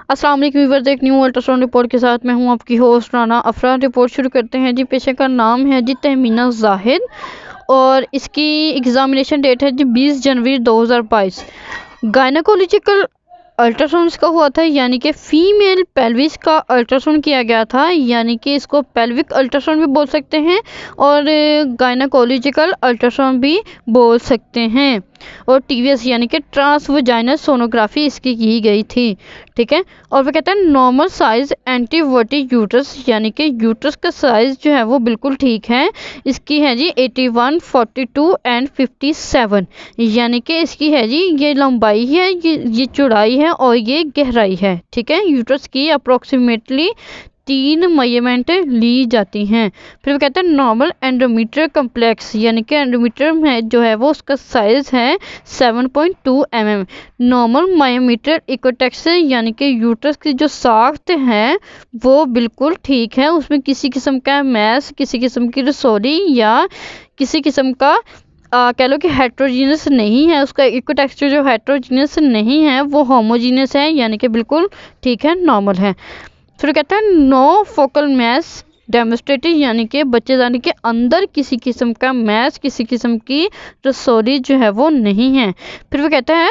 अस्सलाम वालेकुम व्यूअर्स, एक न्यू अल्ट्रासाउंड रिपोर्ट के साथ मैं हूं आपकी होस्ट राना अफरा। रिपोर्ट शुरू करते हैं जी। पेशेंट का नाम है जी तहमीना जाहिद और इसकी एग्जामिनेशन डेट है जी 20 जनवरी 2022। गायनाकोलॉजिकल अल्ट्रासाउंड इसका हुआ था, यानी कि फीमेल पेल्विस का अल्ट्रासाउंड किया गया था, यानी कि इसको पेल्विक अल्ट्रासाउंड भी बोल सकते हैं और गायनाकोलॉजिकल अल्ट्रासाउंड भी बोल सकते हैं। और टीवीएस यानी कि ट्रांसवजाइनल सोनोग्राफी इसकी की गई थी। ठीक है। और वो कहते हैं नॉर्मल साइज एंटीवर्टिक यूट्रस, यानी कि यूट्रस का साइज जो है वो बिल्कुल ठीक है। इसकी है जी 81, 42 एंड 57, यानी कि इसकी है जी ये लंबाई है, ये चौड़ाई है और ये गहराई है। ठीक है। यूट्रस की अप्रोक्सीमेटली 3 मेजरमेंट ली जाती हैं। फिर वो कहते हैं नॉर्मल एंडोमीट्रियल कम्प्लेक्स, यानी कि एंडोमीट्रियम में जो है वो उसका साइज है 7.2 mm। नॉर्मल मायोमीट्रियल इकोटेक्स, यानी कि यूट्रस की जो साख्त है वो बिल्कुल ठीक है, उसमें किसी किस्म का मैस, किसी किस्म की रसौली या किसी किस्म का कह लो कि हेट्रोजीनियस नहीं है। उसका इकोटेक्सचर जो हेट्रोजीनियस नहीं है वो होमोजीनियस है, यानी कि बिल्कुल ठीक है, नॉर्मल है। फिर कहता है नो फोकल मैस डेमोस्ट्रेटेड, यानी कि बच्चेदानी के अंदर किसी किस्म का मैस, किसी किस्म की रसौली जो है वो नहीं है। फिर वो कहता है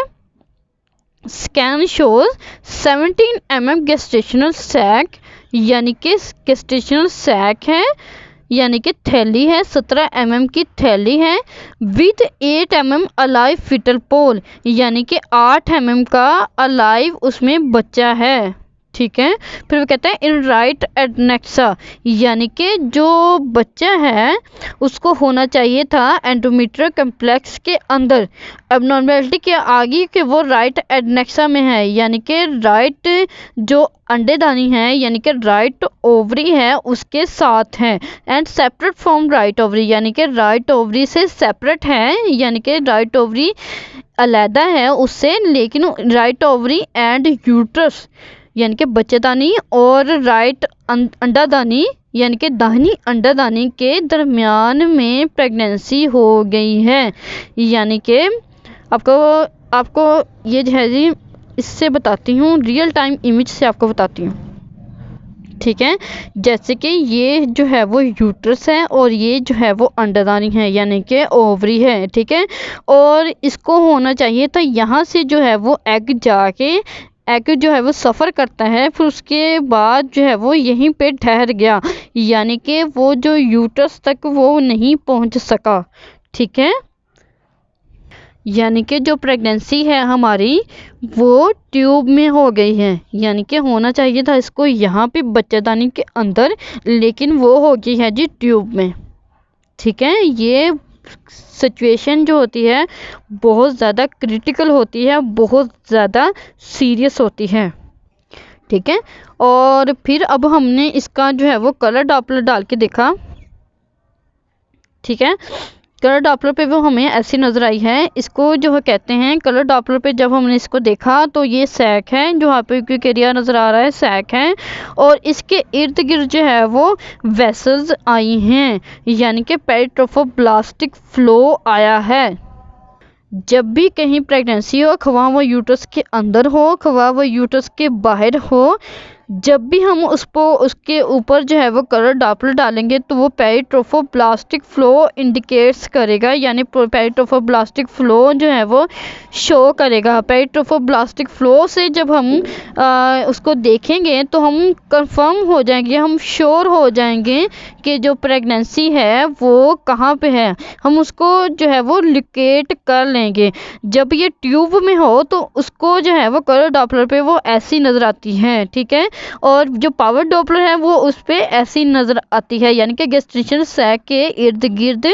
scan shows 17 mm gestational sac, यानी कि गेस्टेशनल सैक है, यानी कि थैली है, 17 mm की थैली है विद 8 mm अलाइव फिटल पोल, यानी कि 8 mm का अलाइव उसमें बच्चा है। ठीक है। फिर वो कहते हैं इन राइट एडनेक्सा, यानी कि जो बच्चा है उसको होना चाहिए था एंडोमीट्रियल कम्प्लेक्स के अंदर, एबनॉर्मेलिटी के आगे के वो राइट एडनेक्सा में है, यानी कि राइट जो अंडेदानी है, यानी कि राइट ओवरी है उसके साथ है। And separate from right ovary, यानी कि राइट ओवरी से सेपरेट है, यानी कि राइट ओवरी अलहदा है उससे, लेकिन राइट ओवरी एंड यूट्रस, यानी कि बच्चेदानी और राइट अंडादानी, यानी कि दाहिनी अंडादानी के दरमियान में प्रेगनेंसी हो गई है। यानी कि आपको ये जो है जी इससे बताती हूँ, रियल टाइम इमेज से आपको बताती हूँ। ठीक है। जैसे कि ये जो है वो यूट्रस है और ये जो है वो अंडादानी है, यानी कि ओवरी है। ठीक है। और इसको होना चाहिए था यहाँ से जो है वो एग जाके एग जो है वो सफ़र करता है, फिर उसके बाद जो है वो यहीं पे ठहर गया, यानी कि वो जो यूट्रस तक वो नहीं पहुंच सका। ठीक है। यानी कि जो प्रेगनेंसी है हमारी वो ट्यूब में हो गई है, यानी कि होना चाहिए था इसको यहाँ पे बच्चेदानी के अंदर, लेकिन वो हो गई है जी ट्यूब में। ठीक है। ये सिचुएशन जो होती है बहुत ज़्यादा क्रिटिकल होती है, बहुत ज़्यादा सीरियस होती है। ठीक है। और फिर अब हमने इसका जो है वो कलर डॉपलर डाल के देखा। ठीक है। कलर डॉपलर पे वो हमें ऐसी नज़र आई है, इसको जो है कहते हैं कलर डॉपलर पे जब हमने इसको देखा तो ये सैक है, जो यहाँ पे क्योंकि एरिया नज़र आ रहा है सैक है, और इसके इर्द गिर्द जो है वो वेसल्स आई हैं, यानी कि पेरिट्रोफोब्लास्टिक फ्लो आया है। जब भी कहीं प्रेगनेंसी हो, खवा वो यूट्रस के अंदर हो, खवा वो यूट्रस के बाहर हो, जब भी हम उसके ऊपर जो है वो कलर डॉपलर डालेंगे तो वो पेरिट्रोफोब्लास्टिक फ्लो इंडिकेट्स करेगा, यानी पेरिट्रोफोब्लास्टिक फ्लो जो है वो शो करेगा। पेरिट्रोफोब्लास्टिक फ्लो से जब हम उसको देखेंगे तो हम कंफर्म हो जाएंगे, हम श्योर हो जाएंगे कि जो प्रेगनेंसी है वो कहाँ पे है, हम उसको जो है वो लोकेट कर लेंगे। जब ये ट्यूब में हो तो उसको जो है वो कलर डॉपलर पे वो ऐसी नज़र आती है। ठीक है। और जो पावर डॉपलर है वो उस पे ऐसी नज़र आती है, यानी कि गेस्टेशनल सैक के इर्द गिर्द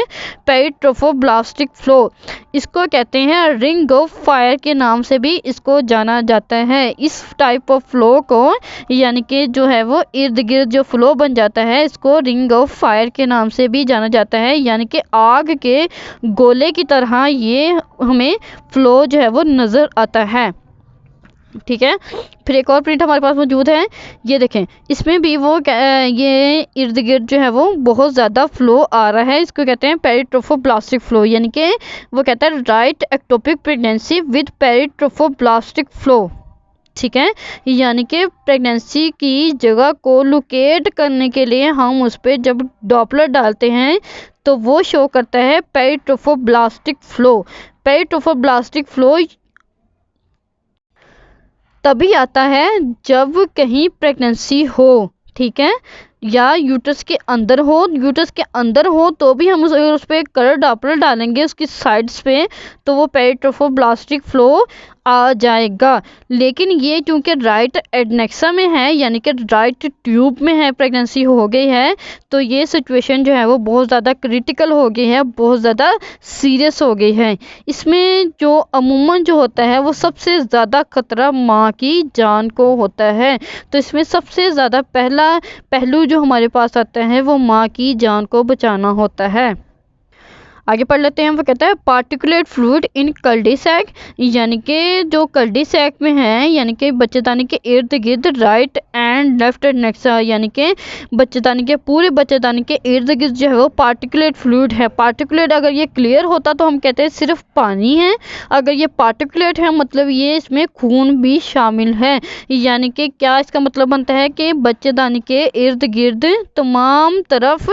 पेरिट्रोफोब्लास्टिक फ्लो, इसको कहते हैं रिंग ऑफ फायर के नाम से भी इसको जाना जाता है। इस टाइप ऑफ फ्लो को, यानी कि जो है वो इर्द गिर्द जो फ्लो बन जाता है, इसको रिंग ऑफ फायर के नाम से भी जाना जाता है, यानी कि आग के गोले की तरह ये हमें फ्लो जो है वो नज़र आता है। ठीक है। फिर एक और प्रिंट हमारे पास मौजूद है, ये देखें, इसमें भी वो ये इर्द गिर्द जो है वो बहुत ज़्यादा फ्लो आ रहा है, इसको कहते हैं पेरिट्रोफोब्लास्टिक फ्लो, यानी कि वो कहता है right ectopic pregnancy with peritrophoblastic flow. ठीक है। यानी कि प्रेगनेंसी की जगह को लोकेट करने के लिए हम उस पर जब डॉपलर डालते हैं तो वो शो करता है पेरिट्रोफोब्लास्टिक फ्लो। पेरिट्रोफोब्लास्टिक फ्लो तभी आता है जब कहीं प्रेगनेंसी हो, ठीक है, या यूट्रस के अंदर हो तो भी हम उस पर कलर डॉपलर डालेंगे उसकी साइड्स पे तो वो पेरिट्रोफोब्लास्टिक फ्लो आ जाएगा। लेकिन ये क्योंकि राइट एडनेक्सा में है यानी कि राइट ट्यूब में है, प्रेगनेंसी हो गई है, तो ये सिचुएशन जो है वो बहुत ज़्यादा क्रिटिकल हो गई है, बहुत ज़्यादा सीरियस हो गई है। इसमें जो अमूमन जो होता है वो सबसे ज़्यादा खतरा माँ की जान को होता है। तो इसमें सबसे ज़्यादा पहला पहलू जो हमारे पास आता है वो माँ की जान को बचाना होता है। आगे पढ़ लेते हैं। वो कहता है पार्टिकुलेट फ्लूइड इन कल्डी-सैक, यानी कि जो कल्डी-सैक में है यानी कि बच्चेदानी के इर्द गिर्द राइट एंड लेफ्ट एडनेक्सा, यानी कि बच्चेदानी के पूरे बच्चेदानी के इर्द गिर्द जो है वो पार्टिकुलेट फ्लूइड है। पार्टिकुलेट अगर ये क्लियर होता तो हम कहते हैं सिर्फ पानी है, अगर ये पार्टिकुलेट है मतलब ये इसमें खून भी शामिल है। यानी कि क्या इसका मतलब बनता है कि बच्चेदानी के इर्द गिर्द तमाम तरफ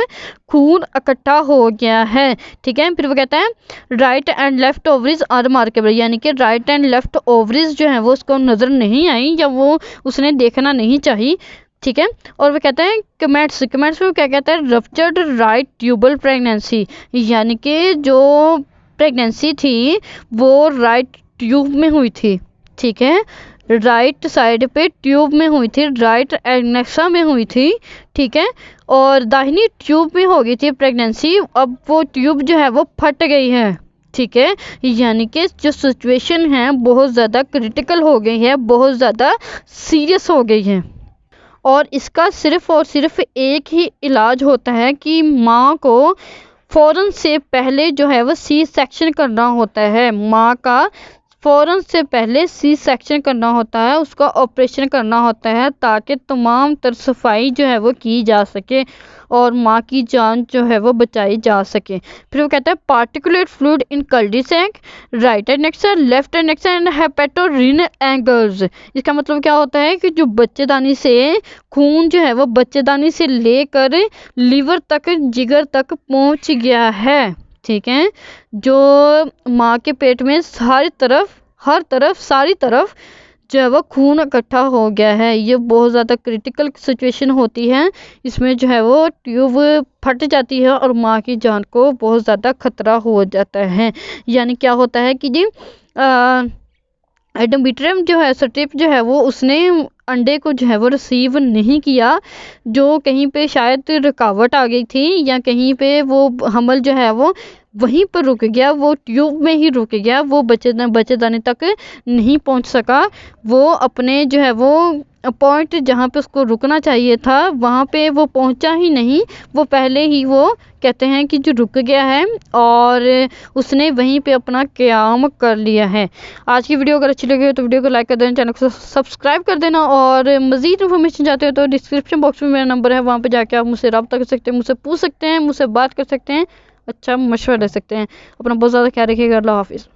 खून इकट्ठा हो गया है, ठीक है। फिर वो कहता है right and left ovaries are markable, यानी कि राइट एंड लेफ्ट ओवरीज जो है वो उसको नज़र नहीं आई या वो उसने देखना नहीं चाहिए, ठीक है। और वो कहते हैं कमेट्स में क्या कहता है रप्चर्ड राइट ट्यूबल प्रेगनेंसी, यानी कि जो प्रेगनेंसी थी वो राइट ट्यूब में हुई थी, ठीक है, राइट साइड पे ट्यूब में हुई थी, राइट एडनेक्सा में हुई थी, ठीक है, और दाहिनी ट्यूब में हो गई थी प्रेगनेंसी। अब वो ट्यूब जो है वो फट गई है, ठीक है, यानी कि जो सिचुएशन है बहुत ज़्यादा क्रिटिकल हो गई है, बहुत ज़्यादा सीरियस हो गई है। और इसका सिर्फ और सिर्फ एक ही इलाज होता है कि माँ को फ़ौरन से पहले जो है वो सी सेक्शन करना होता है। माँ का फ़ौरन से पहले सी सेक्शन करना होता है, उसका ऑपरेशन करना होता है ताकि तमाम तर सफाई जो है वो की जा सके और माँ की जान जो है वो बचाई जा सके। फिर वो कहता है particulate fluid in cul de sac, right adnexa, left adnexa and hepatorenal angles. इसका मतलब क्या होता है कि जो बच्चेदानी से खून जो है वो बच्चेदानी से लेकर लीवर तक, जिगर तक पहुँच गया है, ठीक है। जो माँ के पेट में सारी तरफ जो है वो खून इकट्ठा हो गया है, ये बहुत ज़्यादा क्रिटिकल सिचुएशन होती है। इसमें जो है वो ट्यूब फट जाती है और माँ की जान को बहुत ज़्यादा खतरा हो जाता है। यानी क्या होता है कि जी एंडोमेट्रियम जो है स्ट्रिप जो है वो उसने अंडे को जो है वो रिसीव नहीं किया, जो कहीं पे शायद रुकावट आ गई थी या कहीं पे वो हमल जो है वो वहीं पर रुक गया, वो ट्यूब में ही रुक गया, वो बच्चेदानी तक नहीं पहुंच सका। वो अपने जो है वो पॉइंट जहाँ पे उसको रुकना चाहिए था वहाँ पे वो पहुंचा ही नहीं, वो पहले ही वो कहते हैं कि जो रुक गया है और उसने वहीं पे अपना क़याम कर लिया है। आज की वीडियो अगर अच्छी लगी हो तो वीडियो को लाइक कर देना, चैनल को सब्सक्राइब कर देना और मज़ीद इन्फॉर्मेशन चाहते हो तो डिस्क्रिप्शन बॉक्स में मेरा नंबर है, वहाँ पे जाके आप मुझसे रब्ता कर सकते हैं, मुझसे पूछ सकते हैं, मुझसे बात कर सकते हैं, अच्छा मशवरा ले सकते हैं। अपना बहुत ज़्यादा ख्याल रखिएगा। अल्लाह हाफिज़।